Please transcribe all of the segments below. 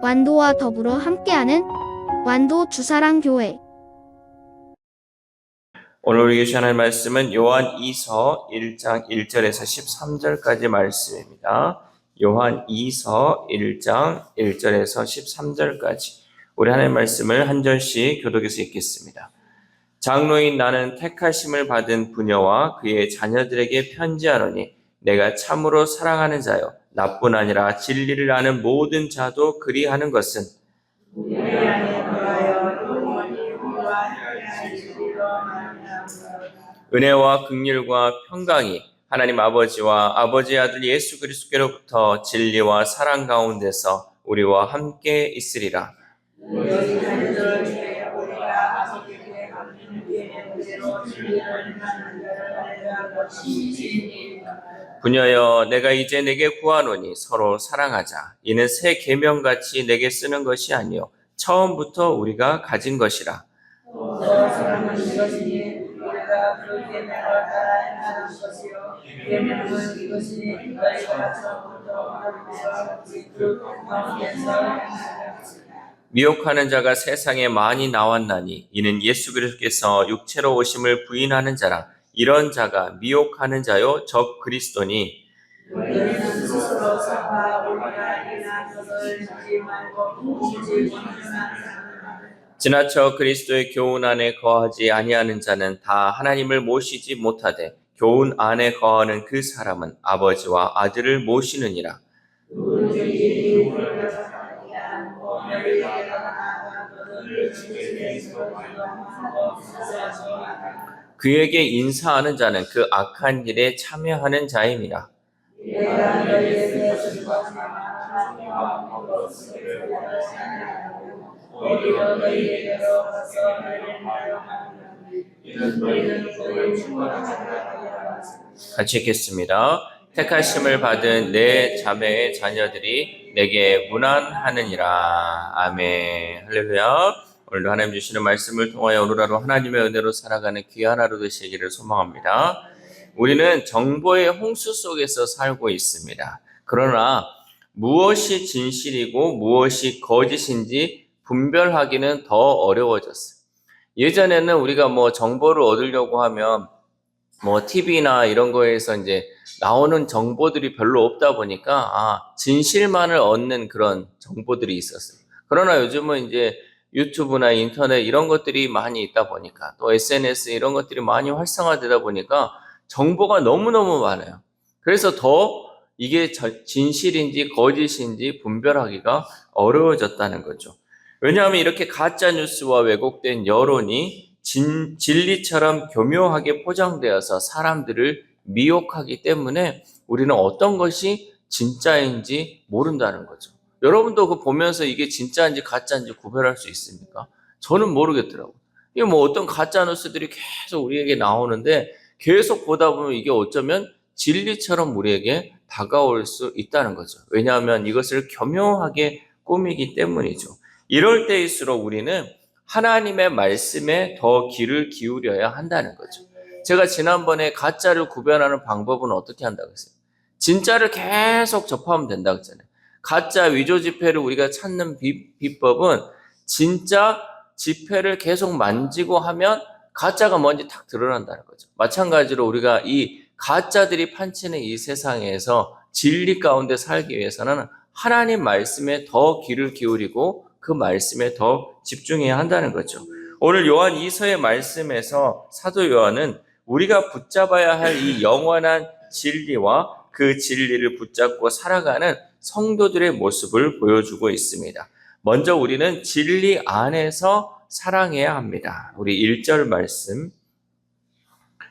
완도와 더불어 함께하는 완도 주사랑교회. 오늘 우리 교시 하나님 말씀은 요한 2서 1장 1절에서 13절까지 말씀입니다. 요한 2서 1장 1절에서 13절까지 우리 하나님 말씀을 한 절씩 교독해서 읽겠습니다. 장로인 나는 택하심을 받은 부녀와 그의 자녀들에게 편지하노니 내가 참으로 사랑하는 자요 나뿐 아니라 진리를 아는 모든 자도 그리하는 것은 은혜와 긍휼과 평강이 하나님 아버지와 아버지의 아들 예수 그리스도께로부터 진리와 사랑 가운데서 우리와 함께 있으리라. 부녀여 내가 이제 내게 구하노니 서로 사랑하자. 이는 새 계명같이 내게 쓰는 것이 아니요 처음부터 우리가 가진 것이라. 미혹하는 자가 세상에 많이 나왔나니 이는 예수 그리스도께서 육체로 오심을 부인하는 자라. 이런 자가 미혹하는 자요 적 그리스도니 지나쳐 그리스도의 교훈 안에 거하지 아니하는 자는 다 하나님을 모시지 못하되 교훈 안에 거하는 그 사람은 아버지와 아들을 모시느니라. 그에게 인사하는 자는 그 악한 일에 참여하는 자임이라. 같이 읽겠습니다. 택하심을 받은 내 자매의 자녀들이 내게 문안하느니라. 아멘. 할렐루야. 오늘도 하나님 주시는 말씀을 통하여 오늘 하루 하나님의 은혜로 살아가는 귀한 하루 되시기를 소망합니다. 우리는 정보의 홍수 속에서 살고 있습니다. 그러나 무엇이 진실이고 무엇이 거짓인지 분별하기는 더 어려워졌어요. 예전에는 우리가 정보를 얻으려고 하면 TV나 이런 거에서 이제 나오는 정보들이 별로 없다 보니까 진실만을 얻는 그런 정보들이 있었어요. 그러나 요즘은 이제 유튜브나 인터넷 이런 것들이 많이 있다 보니까 또 SNS 이런 것들이 많이 활성화되다 보니까 정보가 너무너무 많아요. 그래서 더 이게 진실인지 거짓인지 분별하기가 어려워졌다는 거죠. 왜냐하면 이렇게 가짜 뉴스와 왜곡된 여론이 진리처럼 교묘하게 포장되어서 사람들을 미혹하기 때문에 우리는 어떤 것이 진짜인지 모른다는 거죠. 여러분도 그 보면서 이게 진짜인지 가짜인지 구별할 수 있습니까? 저는 모르겠더라고요. 이게 어떤 가짜 뉴스들이 계속 우리에게 나오는데 계속 보다 보면 이게 어쩌면 진리처럼 우리에게 다가올 수 있다는 거죠. 왜냐하면 이것을 교묘하게 꾸미기 때문이죠. 이럴 때일수록 우리는 하나님의 말씀에 더 귀를 기울여야 한다는 거죠. 제가 지난번에 가짜를 구별하는 방법은 어떻게 한다고 했어요? 진짜를 계속 접하면 된다고 했잖아요. 가짜 위조 지폐를 우리가 찾는 비법은 진짜 지폐를 계속 만지고 하면 가짜가 뭔지 탁 드러난다는 거죠. 마찬가지로 우리가 이 가짜들이 판치는 이 세상에서 진리 가운데 살기 위해서는 하나님 말씀에 더 귀를 기울이고 그 말씀에 더 집중해야 한다는 거죠. 오늘 요한 2서의 말씀에서 사도 요한은 우리가 붙잡아야 할 이 영원한 진리와 그 진리를 붙잡고 살아가는 성도들의 모습을 보여주고 있습니다. 먼저 우리는 진리 안에서 사랑해야 합니다. 우리 1절 말씀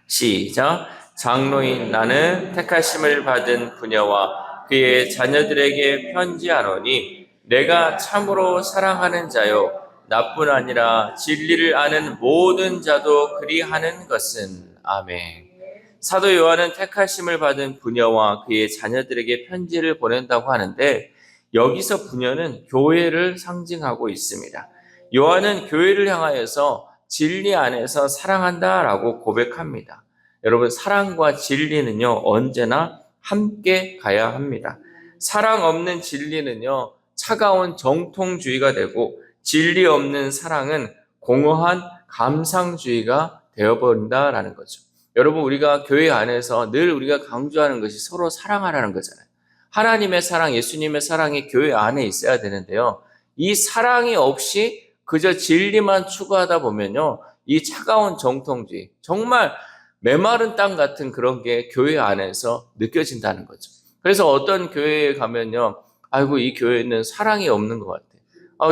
시작. 장로인 나는 택하심을 받은 부녀와 그의 자녀들에게 편지하노니 내가 참으로 사랑하는 자요 나뿐 아니라 진리를 아는 모든 자도 그리하는 것은 아멘. 사도 요한은 택하심을 받은 부녀와 그의 자녀들에게 편지를 보낸다고 하는데 여기서 부녀는 교회를 상징하고 있습니다. 요한은 교회를 향하여서 진리 안에서 사랑한다라고 고백합니다. 여러분, 사랑과 진리는요 언제나 함께 가야 합니다. 사랑 없는 진리는요 차가운 정통주의가 되고 진리 없는 사랑은 공허한 감상주의가 되어버린다라는 거죠. 여러분, 우리가 교회 안에서 늘 우리가 강조하는 것이 서로 사랑하라는 거잖아요. 하나님의 사랑, 예수님의 사랑이 교회 안에 있어야 되는데요. 이 사랑이 없이 그저 진리만 추구하다 보면요, 이 차가운 정통주의, 정말 메마른 땅 같은 그런 게 교회 안에서 느껴진다는 거죠. 그래서 어떤 교회에 가면요, 아이고, 이 교회는 사랑이 없는 것 같아.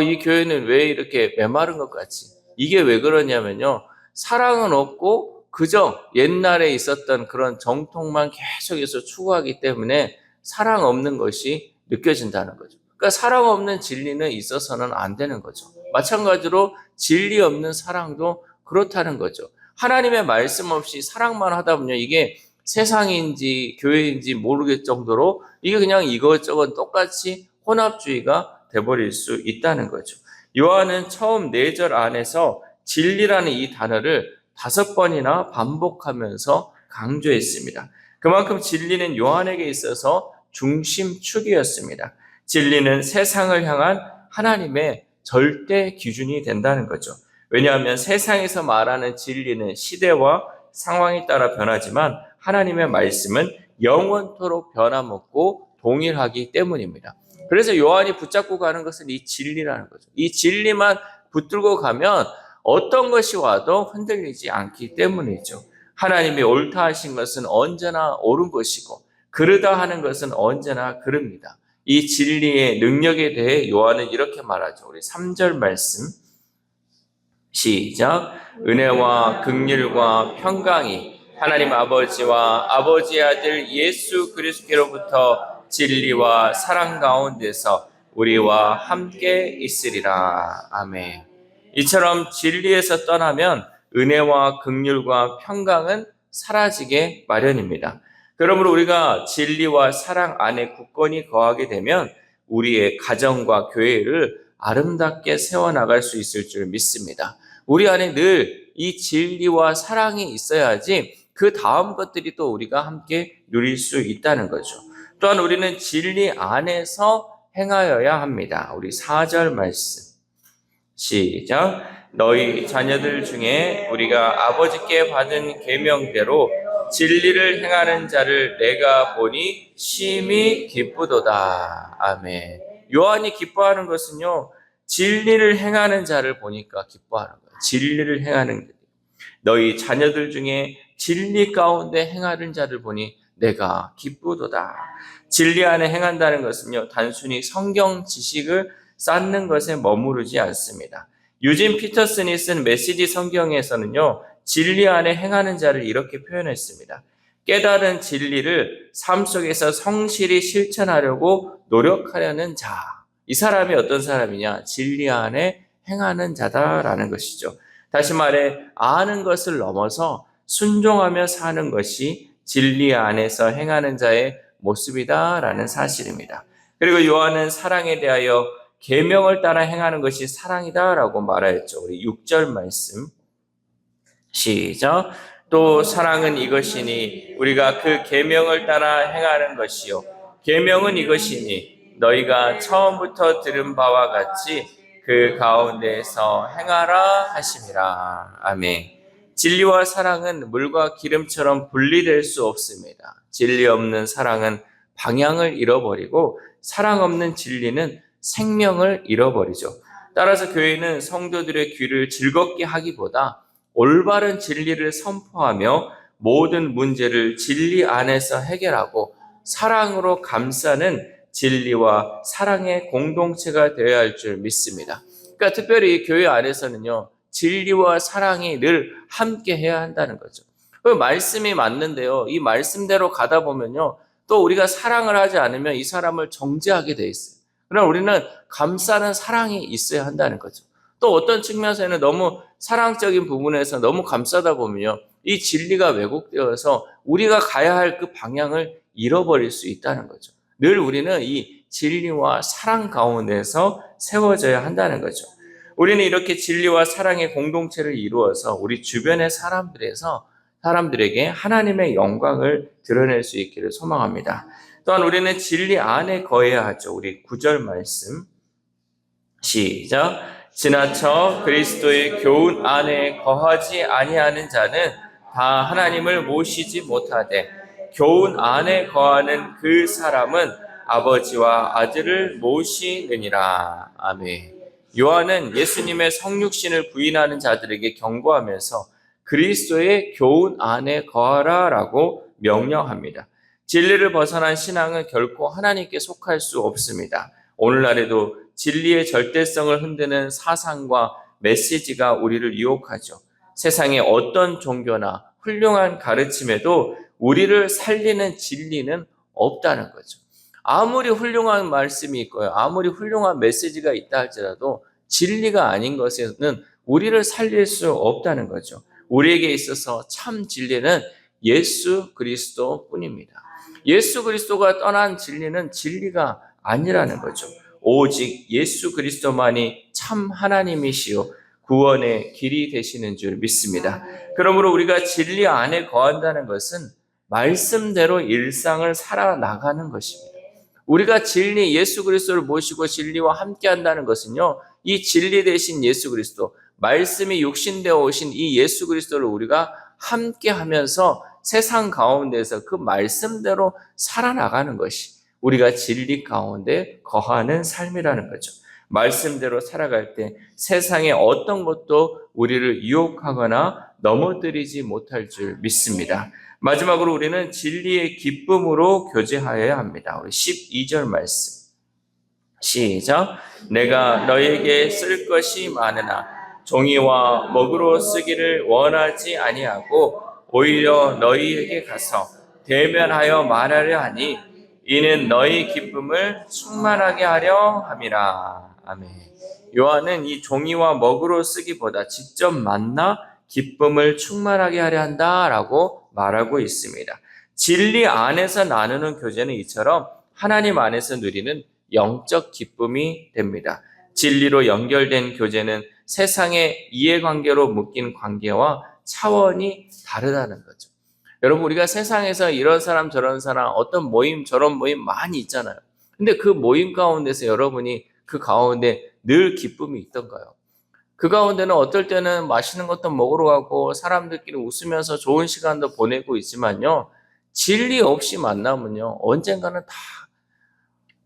이 교회는 왜 이렇게 메마른 것 같지? 이게 왜 그러냐면요, 사랑은 없고 그저 옛날에 있었던 그런 정통만 계속해서 추구하기 때문에 사랑 없는 것이 느껴진다는 거죠. 그러니까 사랑 없는 진리는 있어서는 안 되는 거죠. 마찬가지로 진리 없는 사랑도 그렇다는 거죠. 하나님의 말씀 없이 사랑만 하다 보면 이게 세상인지 교회인지 모르겠 정도로 이게 그냥 이것저것 똑같이 혼합주의가 돼버릴 수 있다는 거죠. 요한은 처음 4절 안에서 진리라는 이 단어를 5번이나 반복하면서 강조했습니다. 그만큼 진리는 요한에게 있어서 중심축이었습니다. 진리는 세상을 향한 하나님의 절대 기준이 된다는 거죠. 왜냐하면 세상에서 말하는 진리는 시대와 상황에 따라 변하지만 하나님의 말씀은 영원토록 변함없고 동일하기 때문입니다. 그래서 요한이 붙잡고 가는 것은 이 진리라는 거죠. 이 진리만 붙들고 가면 어떤 것이 와도 흔들리지 않기 때문이죠. 하나님이 옳다 하신 것은 언제나 옳은 것이고 그르다 하는 것은 언제나 그릅니다. 이 진리의 능력에 대해 요한은 이렇게 말하죠. 우리 3절 말씀 시작. 은혜와 긍휼과 평강이 하나님 아버지와 아버지의 아들 예수 그리스도로부터 진리와 사랑 가운데서 우리와 함께 있으리라. 아멘. 이처럼 진리에서 떠나면 은혜와 긍휼과 평강은 사라지게 마련입니다. 그러므로 우리가 진리와 사랑 안에 굳건히 거하게 되면 우리의 가정과 교회를 아름답게 세워나갈 수 있을 줄 믿습니다. 우리 안에 늘 이 진리와 사랑이 있어야지 그 다음 것들이 또 우리가 함께 누릴 수 있다는 거죠. 또한 우리는 진리 안에서 행하여야 합니다. 우리 4절 말씀 시작. 너희 자녀들 중에 우리가 아버지께 받은 계명대로 진리를 행하는 자를 내가 보니 심히 기쁘도다. 아멘. 요한이 기뻐하는 것은요, 진리를 행하는 자를 보니까 기뻐하는 거예요. 진리를 행하는 자. 너희 자녀들 중에 진리 가운데 행하는 자를 보니 내가 기쁘도다. 진리 안에 행한다는 것은요, 단순히 성경 지식을 쌓는 것에 머무르지 않습니다. 유진 피터슨이 쓴 메시지 성경에서는요, 진리 안에 행하는 자를 이렇게 표현했습니다. 깨달은 진리를 삶 속에서 성실히 실천하려고 노력하려는 자. 이 사람이 어떤 사람이냐? 진리 안에 행하는 자다라는 것이죠. 다시 말해, 아는 것을 넘어서 순종하며 사는 것이 진리 안에서 행하는 자의 모습이다라는 사실입니다. 그리고 요한은 사랑에 대하여 계명을 따라 행하는 것이 사랑이다라고 말하였죠. 우리 6절 말씀 시작. 또 사랑은 이것이니 우리가 그 계명을 따라 행하는 것이요 계명은 이것이니 너희가 처음부터 들은 바와 같이 그 가운데에서 행하라 하심이라. 아멘. 진리와 사랑은 물과 기름처럼 분리될 수 없습니다. 진리 없는 사랑은 방향을 잃어버리고 사랑 없는 진리는 생명을 잃어버리죠. 따라서 교회는 성도들의 귀를 즐겁게 하기보다 올바른 진리를 선포하며 모든 문제를 진리 안에서 해결하고 사랑으로 감싸는 진리와 사랑의 공동체가 되어야 할 줄 믿습니다. 그러니까 특별히 교회 안에서는요, 진리와 사랑이 늘 함께 해야 한다는 거죠. 그 말씀이 맞는데요, 이 말씀대로 가다 보면요, 또 우리가 사랑을 하지 않으면 이 사람을 정죄하게 돼 있어요. 그러나 우리는 감싸는 사랑이 있어야 한다는 거죠. 또 어떤 측면에서는 너무 사랑적인 부분에서 너무 감싸다 보면요, 이 진리가 왜곡되어서 우리가 가야 할 그 방향을 잃어버릴 수 있다는 거죠. 늘 우리는 이 진리와 사랑 가운데서 세워져야 한다는 거죠. 우리는 이렇게 진리와 사랑의 공동체를 이루어서 우리 주변의 사람들에게 하나님의 영광을 드러낼 수 있기를 소망합니다. 또한 우리는 진리 안에 거해야 하죠. 우리 9절 말씀 시작. 지나쳐 그리스도의 교훈 안에 거하지 아니하는 자는 다 하나님을 모시지 못하되 교훈 안에 거하는 그 사람은 아버지와 아들을 모시느니라. 아멘. 요한은 예수님의 성육신을 부인하는 자들에게 경고하면서 그리스도의 교훈 안에 거하라라고 명령합니다. 진리를 벗어난 신앙은 결코 하나님께 속할 수 없습니다. 오늘날에도 진리의 절대성을 흔드는 사상과 메시지가 우리를 유혹하죠. 세상의 어떤 종교나 훌륭한 가르침에도 우리를 살리는 진리는 없다는 거죠. 아무리 훌륭한 말씀이 있고요, 아무리 훌륭한 메시지가 있다 할지라도 진리가 아닌 것에는 우리를 살릴 수 없다는 거죠. 우리에게 있어서 참 진리는 예수 그리스도 뿐입니다. 예수 그리스도가 떠난 진리는 진리가 아니라는 거죠. 오직 예수 그리스도만이 참 하나님이시요 구원의 길이 되시는 줄 믿습니다. 그러므로 우리가 진리 안에 거한다는 것은 말씀대로 일상을 살아나가는 것입니다. 우리가 진리 예수 그리스도를 모시고 진리와 함께 한다는 것은요, 이 진리 되신 예수 그리스도, 말씀이 육신되어 오신 이 예수 그리스도를 우리가 함께 하면서 세상 가운데서 그 말씀대로 살아나가는 것이 우리가 진리 가운데 거하는 삶이라는 거죠. 말씀대로 살아갈 때 세상의 어떤 것도 우리를 유혹하거나 넘어뜨리지 못할 줄 믿습니다. 마지막으로 우리는 진리의 기쁨으로 교제하여야 합니다. 우리 12절 말씀. 시작. 내가 너에게 쓸 것이 많으나 종이와 먹으로 쓰기를 원하지 아니하고 오히려 너희에게 가서 대면하여 말하려 하니 이는 너희 기쁨을 충만하게 하려 함이라. 아멘. 요한은 이 종이와 먹으로 쓰기보다 직접 만나 기쁨을 충만하게 하려 한다라고 말하고 있습니다. 진리 안에서 나누는 교제는 이처럼 하나님 안에서 누리는 영적 기쁨이 됩니다. 진리로 연결된 교제는 세상의 이해관계로 묶인 관계와 차원이 다르다는 거죠. 여러분, 우리가 세상에서 이런 사람 저런 사람 어떤 모임 저런 모임 많이 있잖아요. 근데 그 모임 가운데서 여러분이 그 가운데 늘 기쁨이 있던가요? 그 가운데는 어떨 때는 맛있는 것도 먹으러 가고 사람들끼리 웃으면서 좋은 시간도 보내고 있지만요, 진리 없이 만나면요 언젠가는 다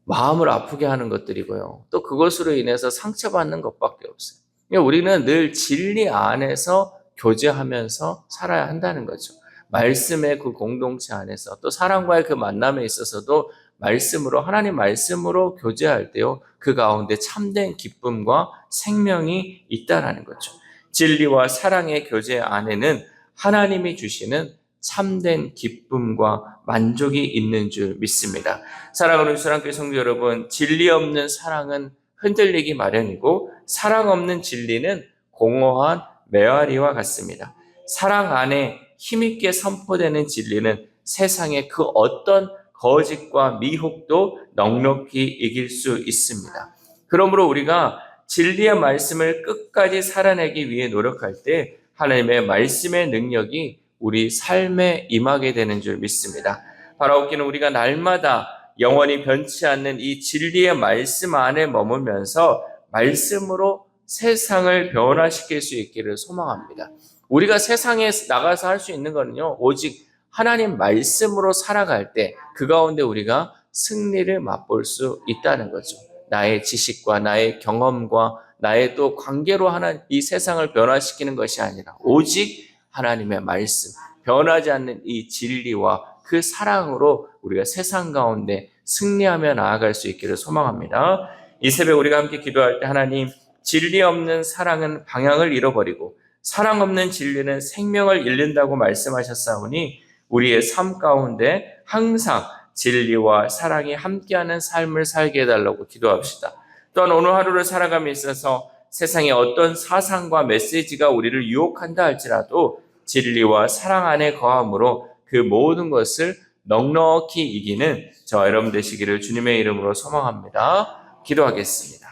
마음을 아프게 하는 것들이고요, 또 그것으로 인해서 상처받는 것밖에 없어요. 그러니까 우리는 늘 진리 안에서 교제하면서 살아야 한다는 거죠. 말씀의 그 공동체 안에서 또 사람과의 그 만남에 있어서도 말씀으로, 하나님 말씀으로 교제할 때요, 그 가운데 참된 기쁨과 생명이 있다라는 거죠. 진리와 사랑의 교제 안에는 하나님이 주시는 참된 기쁨과 만족이 있는 줄 믿습니다. 사랑하는 수랑교회 성도 여러분, 진리 없는 사랑은 흔들리기 마련이고 사랑 없는 진리는 공허한 메아리와 같습니다. 사랑 안에 힘있게 선포되는 진리는 세상의 그 어떤 거짓과 미혹도 넉넉히 이길 수 있습니다. 그러므로 우리가 진리의 말씀을 끝까지 살아내기 위해 노력할 때 하나님의 말씀의 능력이 우리 삶에 임하게 되는 줄 믿습니다. 바라옵기는 우리가 날마다 영원히 변치 않는 이 진리의 말씀 안에 머물면서 말씀으로 세상을 변화시킬 수 있기를 소망합니다. 우리가 세상에 나가서 할 수 있는 거는요, 오직 하나님 말씀으로 살아갈 때 그 가운데 우리가 승리를 맛볼 수 있다는 거죠. 나의 지식과 나의 경험과 나의 또 관계로 이 세상을 변화시키는 것이 아니라 오직 하나님의 말씀, 변하지 않는 이 진리와 그 사랑으로 우리가 세상 가운데 승리하며 나아갈 수 있기를 소망합니다. 이 새벽 우리가 함께 기도할 때 하나님, 진리 없는 사랑은 방향을 잃어버리고 사랑 없는 진리는 생명을 잃는다고 말씀하셨사오니 우리의 삶 가운데 항상 진리와 사랑이 함께하는 삶을 살게 해달라고 기도합시다. 또한 오늘 하루를 살아감에 있어서 세상의 어떤 사상과 메시지가 우리를 유혹한다 할지라도 진리와 사랑 안에 거함으로 그 모든 것을 넉넉히 이기는 저와 여러분 되시기를 주님의 이름으로 소망합니다. 기도하겠습니다.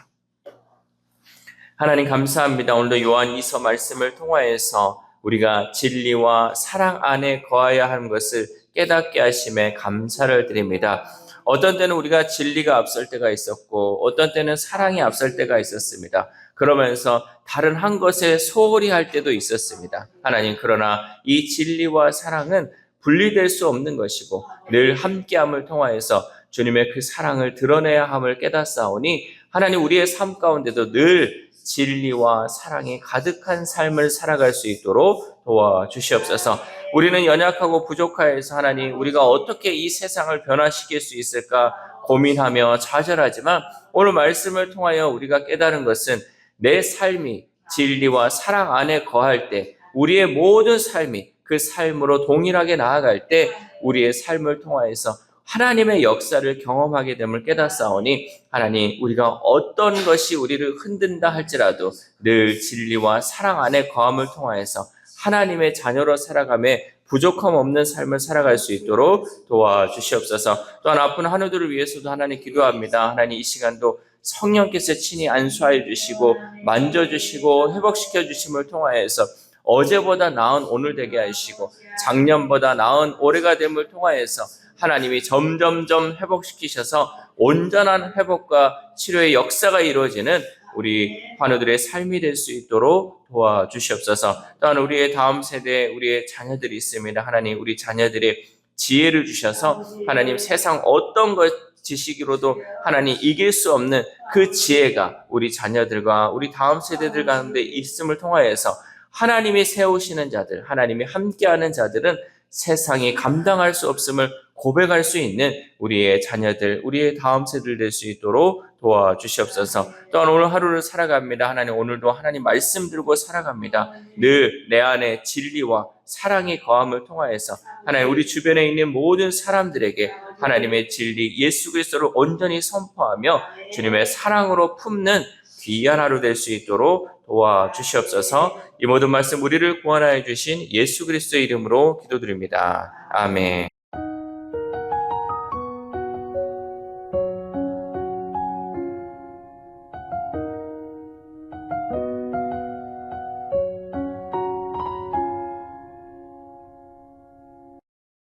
하나님 감사합니다. 오늘도 요한 2서 말씀을 통하여서 우리가 진리와 사랑 안에 거하여야 하는 것을 깨닫게 하심에 감사를 드립니다. 어떤 때는 우리가 진리가 앞설 때가 있었고 어떤 때는 사랑이 앞설 때가 있었습니다. 그러면서 다른 한 것에 소홀히 할 때도 있었습니다. 하나님, 그러나 이 진리와 사랑은 분리될 수 없는 것이고 늘 함께함을 통하여서 주님의 그 사랑을 드러내야 함을 깨닫사오니 하나님, 우리의 삶 가운데도 늘 진리와 사랑이 가득한 삶을 살아갈 수 있도록 도와주시옵소서. 우리는 연약하고 부족하여서 하나님, 우리가 어떻게 이 세상을 변화시킬 수 있을까 고민하며 좌절하지만 오늘 말씀을 통하여 우리가 깨달은 것은 내 삶이 진리와 사랑 안에 거할 때, 우리의 모든 삶이 그 삶으로 동일하게 나아갈 때 우리의 삶을 통하여서 하나님의 역사를 경험하게 됨을 깨닫사오니 하나님, 우리가 어떤 것이 우리를 흔든다 할지라도 늘 진리와 사랑 안에 거함을 통하여서 하나님의 자녀로 살아가며 부족함 없는 삶을 살아갈 수 있도록 도와주시옵소서. 또한 아픈 한우들을 위해서도 하나님 기도합니다. 하나님, 이 시간도 성령께서 친히 안수하여 주시고 만져주시고 회복시켜 주심을 통하여서 어제보다 나은 오늘 되게 하시고 작년보다 나은 올해가 됨을 통하여서 하나님이 점점점 회복시키셔서 온전한 회복과 치료의 역사가 이루어지는 우리 환우들의 삶이 될 수 있도록 도와주시옵소서. 또한 우리의 다음 세대에 우리의 자녀들이 있습니다. 하나님, 우리 자녀들의 지혜를 주셔서 하나님, 세상 어떤 것 지식으로도 하나님 이길 수 없는 그 지혜가 우리 자녀들과 우리 다음 세대들 가운데 있음을 통하여서 하나님이 세우시는 자들, 하나님이 함께하는 자들은 세상이 감당할 수 없음을 고백할 수 있는 우리의 자녀들, 우리의 다음 세대들 될 수 있도록 도와주시옵소서. 또한 오늘 하루를 살아갑니다. 하나님, 오늘도 하나님 말씀 들고 살아갑니다. 늘 내 안에 진리와 사랑이 거함을 통하여서 하나님, 우리 주변에 있는 모든 사람들에게 하나님의 진리 예수 그리스도를 온전히 선포하며 주님의 사랑으로 품는 귀한 하루 될 수 있도록 도와주시옵소서. 이 모든 말씀 우리를 구원하여 주신 예수 그리스도의 이름으로 기도드립니다. 아멘.